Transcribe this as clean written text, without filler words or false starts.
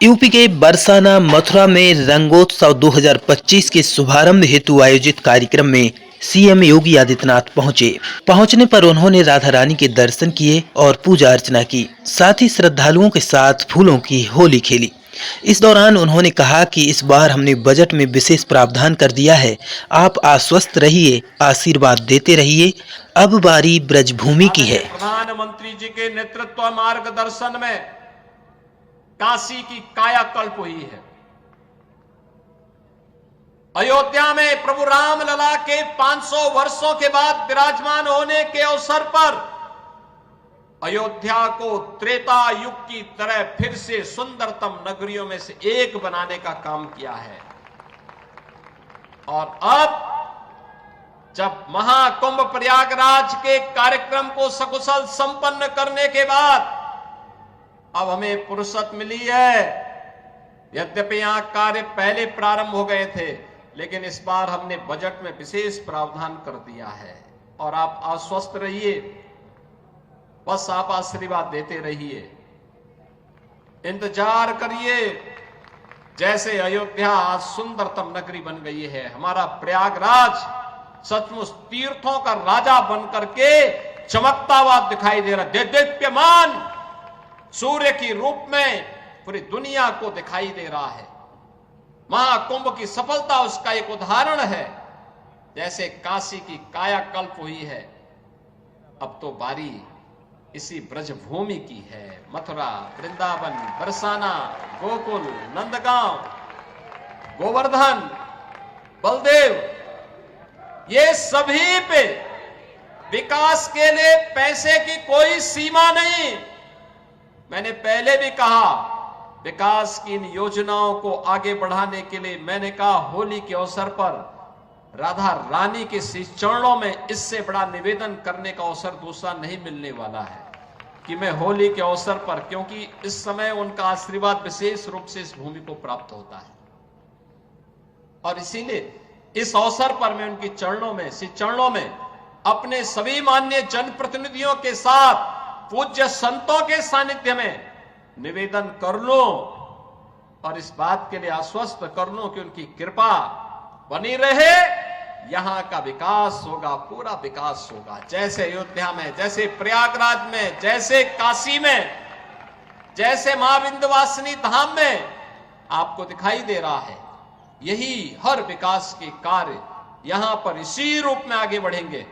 UP के बरसाना मथुरा में रंगोत्सव 2025 के शुभारंभ हेतु आयोजित कार्यक्रम में सीएम योगी आदित्यनाथ पहुंचे। पहुंचने पर उन्होंने राधा रानी के दर्शन किए और पूजा अर्चना की। साथ ही श्रद्धालुओं के साथ फूलों की होली खेली। इस दौरान उन्होंने कहा कि इस बार हमने बजट में विशेष प्रावधान कर दिया है। आप आश्वस्त रहिए, आशीर्वाद देते रहिए। अब बारी ब्रजभूमि की है। प्रधानमंत्री जी के नेतृत्व मार्गदर्शन में काशी की कायाकल्प हुई है। अयोध्या में प्रभु राम लला के 500 वर्षों के बाद विराजमान होने के अवसर पर अयोध्या को त्रेता युग की तरह फिर से सुंदरतम नगरियों में से एक बनाने का काम किया है। और अब जब महाकुंभ प्रयागराज के कार्यक्रम को सकुशल संपन्न करने के बाद अब हमें फुर्सत मिली है। यद्यपि यहां कार्य पहले प्रारंभ हो गए थे, लेकिन इस बार हमने बजट में विशेष प्रावधान कर दिया है। और आप आश्वस्त रहिए, बस आप आशीर्वाद देते रहिए, इंतजार करिए। जैसे अयोध्या आज सुंदरतम नगरी बन गई है, हमारा प्रयागराज सचमुच तीर्थों का राजा बनकर के चमकता हुआ दिखाई दे रहा है। दीप्यमान सूर्य की रूप में पूरी दुनिया को दिखाई दे रहा है। महाकुंभ की सफलता उसका एक उदाहरण है। जैसे काशी की कायाकल्प हुई है, अब तो बारी इसी ब्रजभूमि की है। मथुरा, वृंदावन, बरसाना, गोकुल, नंदगांव, गोवर्धन, बलदेव, ये सभी पे विकास के लिए पैसे की कोई सीमा नहीं। मैंने पहले भी कहा, विकास की इन योजनाओं को आगे बढ़ाने के लिए मैंने कहा होली के अवसर पर राधा रानी के श्री चरणों में इससे बड़ा निवेदन करने का अवसर दूसरा नहीं मिलने वाला है कि मैं होली के अवसर पर, क्योंकि इस समय उनका आशीर्वाद विशेष रूप से इस भूमि को प्राप्त होता है। और इसीलिए इस अवसर पर मैं उनकी चरणों में, श्री चरणों में अपने सभी माननीय जनप्रतिनिधियों के साथ पूज्य संतों के सानिध्य में निवेदन कर लूं और इस बात के लिए आश्वस्त कर लूं कि उनकी कृपा बनी रहे। यहां का विकास होगा, पूरा विकास होगा। जैसे अयोध्या में, जैसे प्रयागराज में, जैसे काशी में, जैसे मां विंध्यवासिनी धाम में आपको दिखाई दे रहा है, यही हर विकास के कार्य यहां पर इसी रूप में आगे बढ़ेंगे।